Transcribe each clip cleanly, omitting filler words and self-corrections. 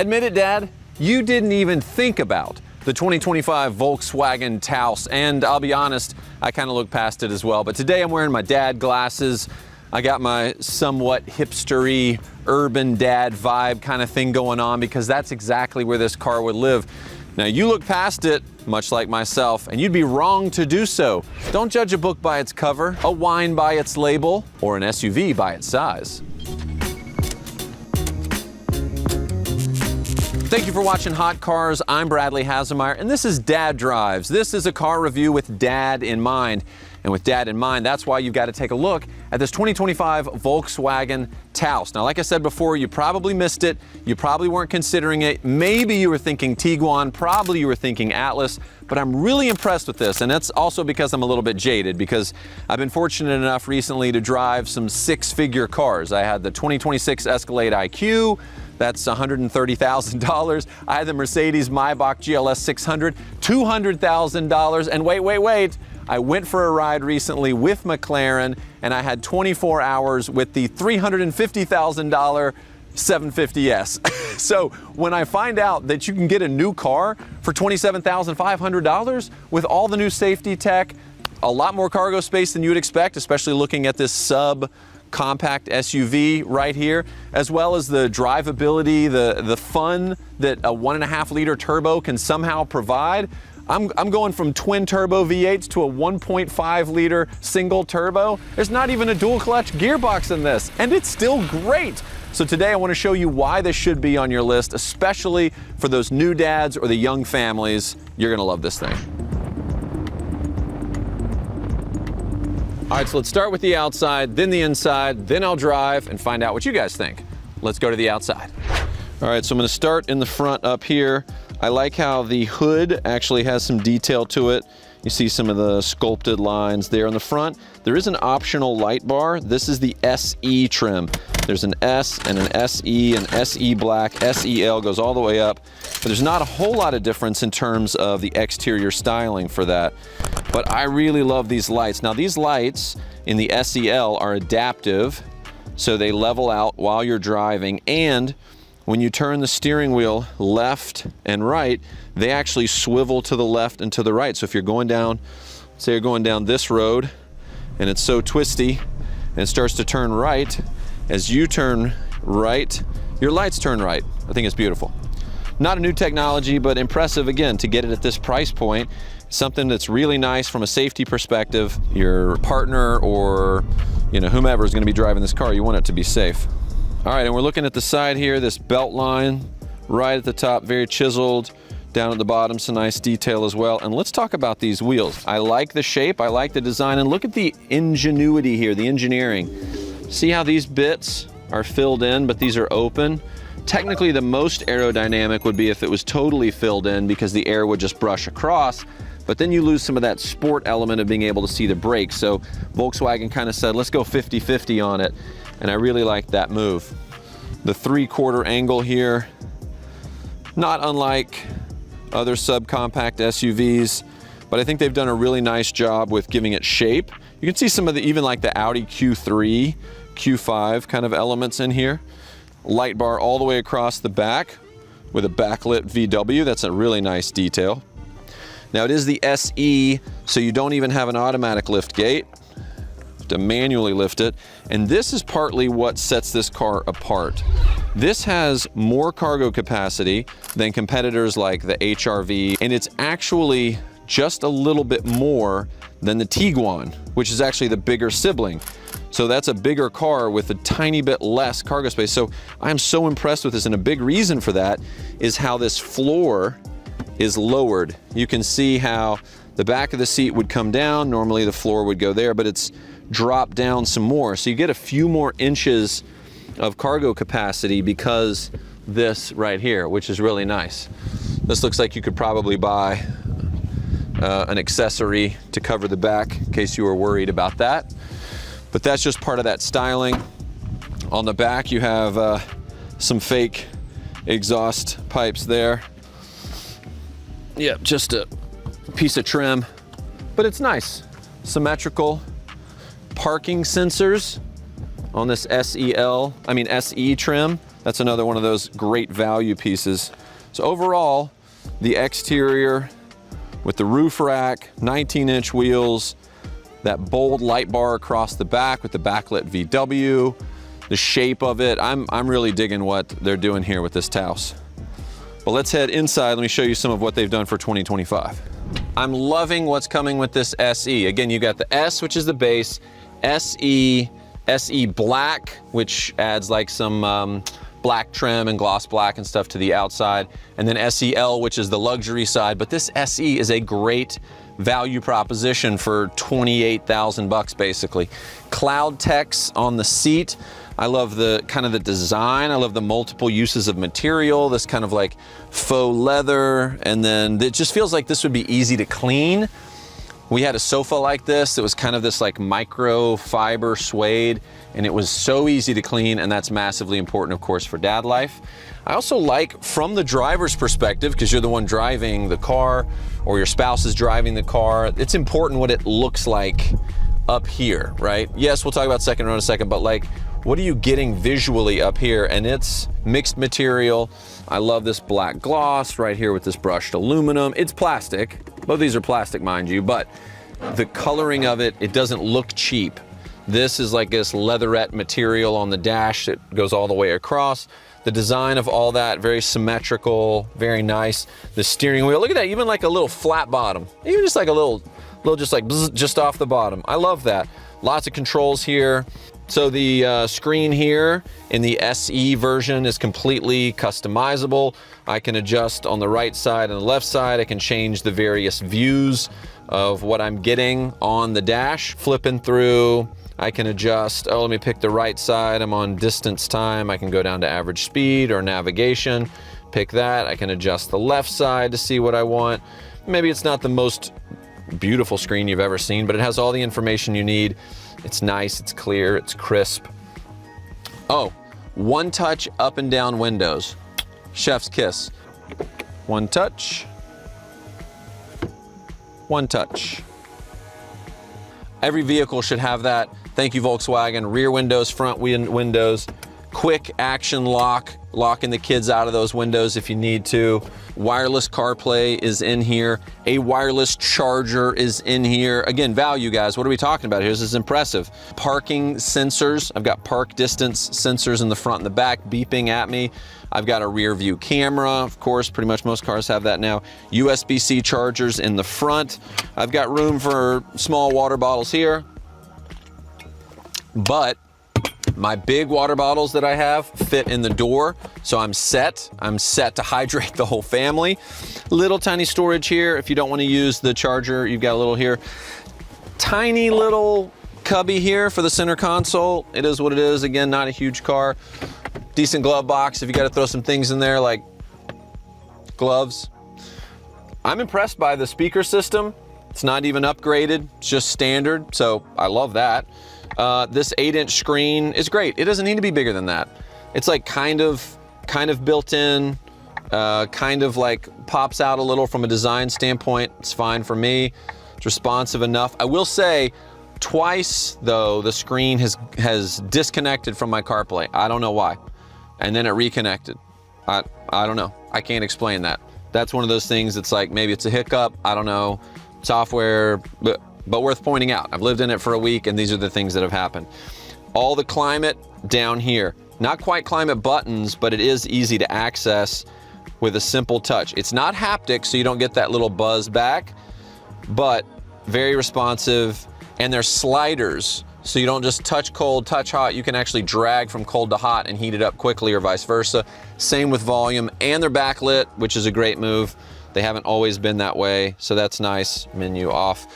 Admit it, Dad, you didn't even think about the 2025 Volkswagen Taos, and I'll be honest, I kind of looked past it as well. But today I'm wearing my dad glasses. I got my somewhat hipstery, urban dad vibe kind of thing going on because that's exactly where this car would live. Now you look past it, much like myself, and you'd be wrong to do so. Don't judge a book by its cover, a wine by its label, or an SUV by its size. Thank you for watching Hot Cars. I'm Bradley Hasemeyer, and this is Dad Drives. This is a car review with Dad in mind. And with Dad in mind, that's why you've got to take a look at this 2025 Volkswagen Taos. Now, like I said before, you probably missed it. You probably weren't considering it. Maybe you were thinking Tiguan, probably you were thinking Atlas, but I'm really impressed with this. And that's also because I'm a little bit jaded, because I've been fortunate enough recently to drive some six-figure cars. I had the 2026 Escalade IQ. That's $130,000. I had the Mercedes Maybach GLS 600, $200,000. And wait. I went for a ride recently with McLaren, and I had 24 hours with the $350,000 750S. So when I find out that you can get a new car for $27,500 with all the new safety tech, a lot more cargo space than you would expect, especially looking at this compact SUV right here, as well as the drivability, the fun that a 1.5 liter turbo can somehow provide. I'm going from twin turbo V8s to a 1.5 liter single turbo. There's not even a dual clutch gearbox in this, and it's still great. So today I want to show you why this should be on your list, especially for those new dads or the young families. You're gonna love this thing. All right, so let's start with the outside, then the inside, then I'll drive and find out what you guys think. Let's go to the outside. All right, so I'm gonna start in the front up here. I like how the hood actually has some detail to it. You see some of the sculpted lines there on the front. There is an optional light bar. This is the SE trim. There's an S and an SE, an SE black, SEL goes all the way up. But there's not a whole lot of difference in terms of the exterior styling for that. But I really love these lights. Now these lights in the SEL are adaptive, so they level out while you're driving, and when you turn the steering wheel left and right, they actually swivel to the left and to the right. So if you're going down, say you're going down this road and it's so twisty and it starts to turn right, as you turn right, your lights turn right. I think it's beautiful. Not a new technology, but impressive again to get it at this price point. Something that's really nice from a safety perspective. Your partner or whomever is going to be driving this car, you want it to be safe. All right, and we're looking at the side here, this belt line right at the top, very chiseled. Down at the bottom, some nice detail as well. And let's talk about these wheels. I like the shape, I like the design, and look at the ingenuity here, the engineering. See how these bits are filled in, but these are open? Technically, the most aerodynamic would be if it was totally filled in because the air would just brush across, but then you lose some of that sport element of being able to see the brakes. So Volkswagen kind of said, let's go 50-50 on it. And I really like that move. The 3/4 angle here, not unlike other subcompact SUVs, but I think they've done a really nice job with giving it shape. You can see some of the, even like the Audi Q3, Q5 kind of elements in here. Light bar all the way across the back with a backlit VW. That's a really nice detail. Now it is the SE, so you don't even have an automatic lift gate. To manually lift it, and this is partly what sets this car apart. This has more cargo capacity than competitors like the HR-V, and it's actually just a little bit more than the Tiguan, which is actually the bigger sibling. So that's a bigger car with a tiny bit less cargo space. So I'm so impressed with this, and a big reason for that is how this floor is lowered. You can see how the back of the seat would come down. Normally the floor would go there, but it's dropped down some more. So you get a few more inches of cargo capacity because this right here, which is really nice. This looks like you could probably buy an accessory to cover the back in case you were worried about that. But that's just part of that styling. On the back you have some fake exhaust pipes there. Yep, just a piece of trim, but it's nice. Symmetrical. Parking sensors on this SE trim. That's another one of those great value pieces. So overall, the exterior with the roof rack, 19-inch wheels, that bold light bar across the back with the backlit VW, the shape of it. I'm really digging what they're doing here with this Taos. But let's head inside. Let me show you some of what they've done for 2025. I'm loving what's coming with this SE. Again, you got the S, which is the base, SE Black, which adds like some black trim and gloss black and stuff to the outside, and then SEL, which is the luxury side. But this SE is a great value proposition for 28,000 bucks basically. Cloud text on the seat. I love the kind of the design. I love the multiple uses of material, this kind of like faux leather, and then it just feels like this would be easy to clean. We had a sofa like this. It was kind of this like micro fiber suede, and it was so easy to clean, and that's massively important, of course, for dad life. I also like, from the driver's perspective, because you're the one driving the car or your spouse is driving the car, it's important what it looks like up here, right? Yes, we'll talk about second row in a second, but like, what are you getting visually up here? And it's mixed material. I love this black gloss right here with this brushed aluminum. It's plastic. Both these are plastic, mind you, but the coloring of it, it doesn't look cheap. This is like this leatherette material on the dash that goes all the way across. The design of all that, very symmetrical, very nice. The steering wheel, look at that, even like a little flat bottom. Even just like a little just like bzz, just off the bottom. I love that. Lots of controls here. So the screen here in the SE version is completely customizable. I can adjust on the right side and the left side. I can change the various views of what I'm getting on the dash. Flipping through, I can adjust, oh, let me pick the right side. I'm on distance time. I can go down to average speed or navigation. Pick that. I can adjust the left side to see what I want. Maybe it's not the most beautiful screen you've ever seen, but it has all the information you need. It's nice, it's clear, it's crisp. Oh, one touch up and down windows. Chef's kiss. One touch. One touch. Every vehicle should have that. Thank you, Volkswagen. Rear windows, front windows. Quick action lock, locking the kids out of those windows if you need to. Wireless CarPlay is in here. A wireless charger is in here. Again, value, guys. What are we talking about here? This is impressive. Parking sensors. I've got park distance sensors in the front and the back beeping at me. I've got a rear view camera, of course. Pretty much most cars have that now. USB-C chargers in the front. I've got room for small water bottles here. But my big water bottles that I have fit in the door, so I'm set to hydrate the whole family. Little tiny storage here. If you don't want to use the charger, you've got a little here. Tiny little cubby here for the center console. It is what it is. Again, not a huge car. Decent glove box if you got to throw some things in there like gloves. I'm impressed by the speaker system. It's not even upgraded. It's just standard, so I love that. This 8-inch screen is great. It doesn't need to be bigger than that. It's like kind of built in, kind of like pops out a little from a design standpoint. It's fine for me. It's responsive enough. I will say twice though, the screen has disconnected from my CarPlay. I don't know why. And then it reconnected. I don't know. I can't explain that. That's one of those things that's like, maybe it's a hiccup. I don't know. Software, but worth pointing out. I've lived in it for a week and these are the things that have happened. All the climate down here. Not quite climate buttons, but it is easy to access with a simple touch. It's not haptic, so you don't get that little buzz back, but very responsive. And there's sliders, so you don't just touch cold, touch hot. You can actually drag from cold to hot and heat it up quickly or vice versa. Same with volume, and they're backlit, which is a great move. They haven't always been that way, so that's nice. Menu off.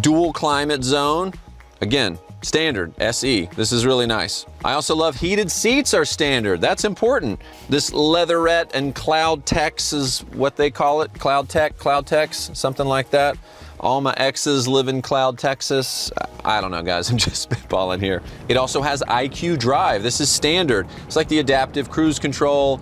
Dual climate zone. Again, standard, SE. This is really nice. I also love heated seats are standard. That's important. This leatherette and cloud text is what they call it. Cloud text, something like that. All my exes live in Cloud, Texas. I don't know, guys, I'm just spitballing here. It also has IQ Drive. This is standard. It's like the adaptive cruise control,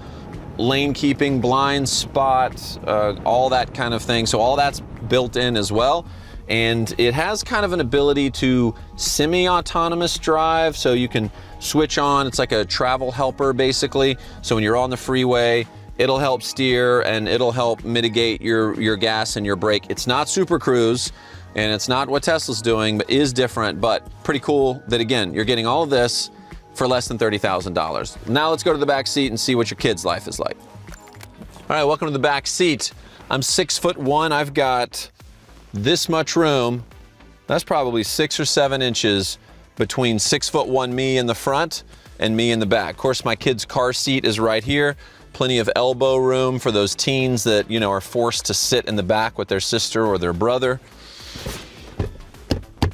lane keeping, blind spot, all that kind of thing. So all that's built in as well. And it has kind of an ability to semi-autonomous drive, so you can switch on. It's like a travel helper basically. So when you're on the freeway, it'll help steer and it'll help mitigate your gas and your brake. It's not Super Cruise and it's not what Tesla's doing, but is different, but pretty cool that again, you're getting all of this for less than $30,000. Now let's go to the back seat and see what your kid's life is like. All right, welcome to the back seat. I'm 6'1". I've got this much room. That's probably 6 or 7 inches between 6'1" me in the front and me in the back. Of course, my kid's car seat is right here. Plenty of elbow room for those teens that, you know, are forced to sit in the back with their sister or their brother.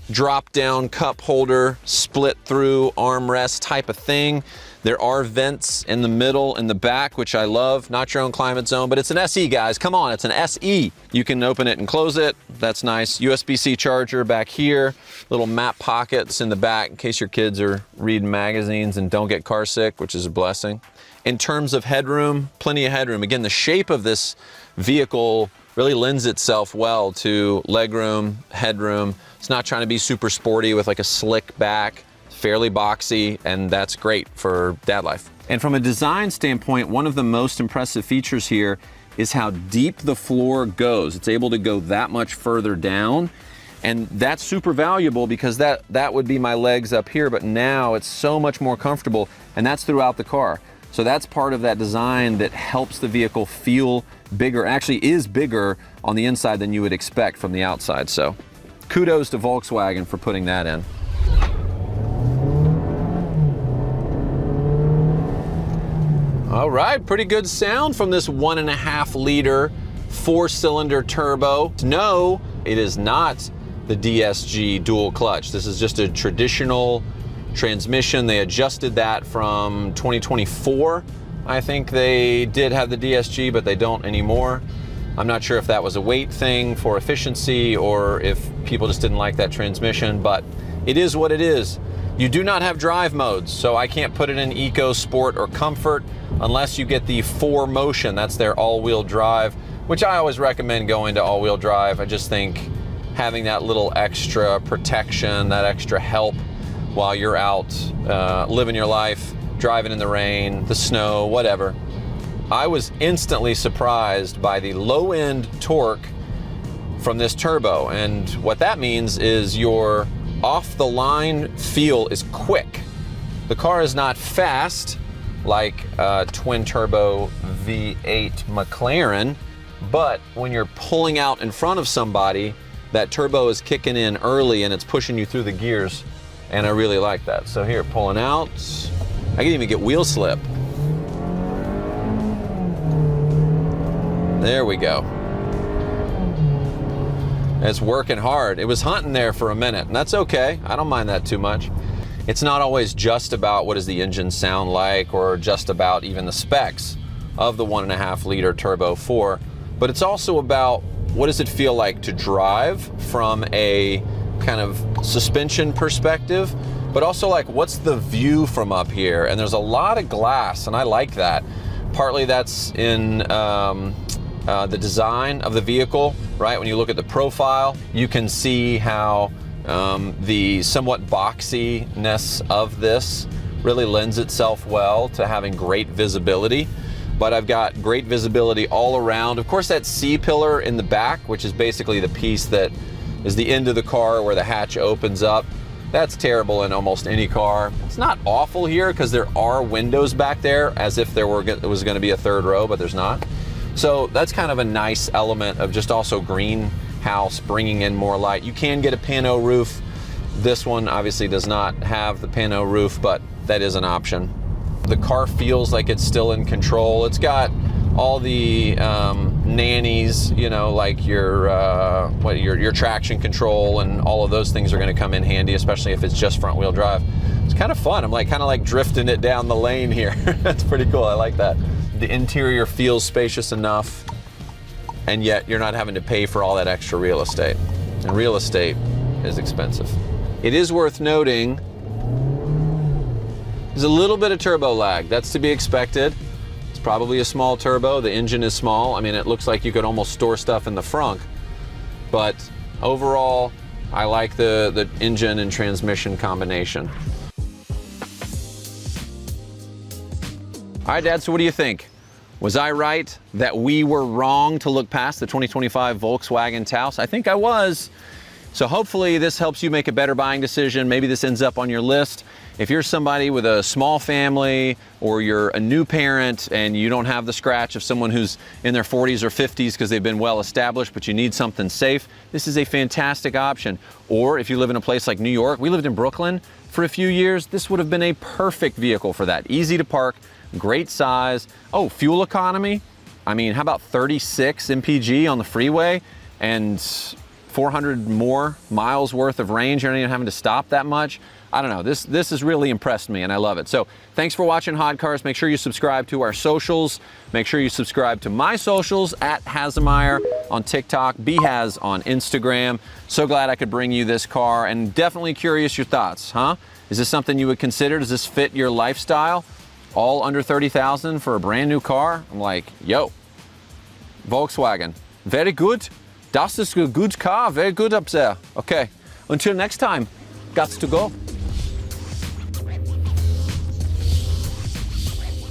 Drop down cup holder, split through armrest type of thing. There are vents in the middle and the back, which I love. Not your own climate zone, but it's an SE, guys. Come on, it's an SE. You can open it and close it. That's nice. USB-C charger back here. Little map pockets in the back in case your kids are reading magazines and don't get car sick, which is a blessing. In terms of headroom, plenty of headroom. Again, the shape of this vehicle really lends itself well to legroom, headroom. It's not trying to be super sporty with like a slick back. Fairly boxy, and that's great for dad life. And from a design standpoint, one of the most impressive features here is how deep the floor goes. It's able to go that much further down, and that's super valuable because that would be my legs up here, but now it's so much more comfortable, and that's throughout the car. So that's part of that design that helps the vehicle feel bigger, actually is bigger on the inside than you would expect from the outside. So kudos to Volkswagen for putting that in. All right, pretty good sound from this 1.5 liter 4-cylinder turbo. No, it is not the DSG dual clutch. This is just a traditional transmission. They adjusted that from 2024. I think they did have the DSG, but they don't anymore. I'm not sure if that was a weight thing for efficiency or if people just didn't like that transmission, but it is what it is. You do not have drive modes, so I can't put it in Eco, Sport, or Comfort unless you get the 4Motion. That's their all-wheel drive, which I always recommend going to all-wheel drive. I just think having that little extra protection, that extra help while you're out living your life, driving in the rain, the snow, whatever. I was instantly surprised by the low-end torque from this turbo, and what that means is your off-the-line feel is quick. The car is not fast like a twin-turbo V8 McLaren, but when you're pulling out in front of somebody, that turbo is kicking in early and it's pushing you through the gears, and I really like that. So here, pulling out, I can even get wheel slip. There we go. It's working hard. It was hunting there for a minute, and that's okay. I don't mind that too much. It's not always just about what does the engine sound like or just about even the specs of the 1.5 liter turbo 4, but it's also about what does it feel like to drive from a kind of suspension perspective, but also like what's the view from up here? And there's a lot of glass, and I like that. Partly that's in the design of the vehicle, right? When you look at the profile, you can see how the somewhat boxiness of this really lends itself well to having great visibility. But I've got great visibility all around. Of course, that C-pillar in the back, which is basically the piece that is the end of the car where the hatch opens up, that's terrible in almost any car. It's not awful here because there are windows back there, as if there was going to be a third row, but there's not. So that's kind of a nice element of just also greenhouse bringing in more light. You can get a pano roof. This one obviously does not have the pano roof, but that is an option. The car feels like it's still in control. It's got all the nannies, you know, like your traction control and all of those things are going to come in handy, especially if it's just front wheel drive. It's kind of fun. I'm kind of like drifting it down the lane here. That's pretty cool. I like that. The interior feels spacious enough, and yet you're not having to pay for all that extra real estate. And real estate is expensive. It is worth noting there's a little bit of turbo lag. That's to be expected. It's probably a small turbo. The engine is small. I mean, it looks like you could almost store stuff in the frunk. But overall, I like the engine and transmission combination. All right, Dad, so what do you think? Was I right that we were wrong to look past the 2025 Volkswagen Taos? I think I was. So hopefully this helps you make a better buying decision. Maybe this ends up on your list. If you're somebody with a small family or you're a new parent and you don't have the scratch of someone who's in their 40s or 50s because they've been well established, but you need something safe, this is a fantastic option. Or if you live in a place like New York, we lived in Brooklyn for a few years, this would have been a perfect vehicle for that. Easy to park, great size. Oh, fuel economy. I mean, how about 36 mpg on the freeway and 400 more miles worth of range? You're not even having to stop that much. I don't know, this has really impressed me and I love it. So thanks for watching Hot Cars. Make sure you subscribe to our socials. Make sure you subscribe to my socials at Hasemeyer on TikTok, BHaz on Instagram. So glad I could bring you this car and definitely curious your thoughts, huh? Is this something you would consider? Does this fit your lifestyle? All under 30,000 for a brand new car? I'm like, yo, Volkswagen, very good. Das ist a good car, very good up there. Okay, until next time, gots to go.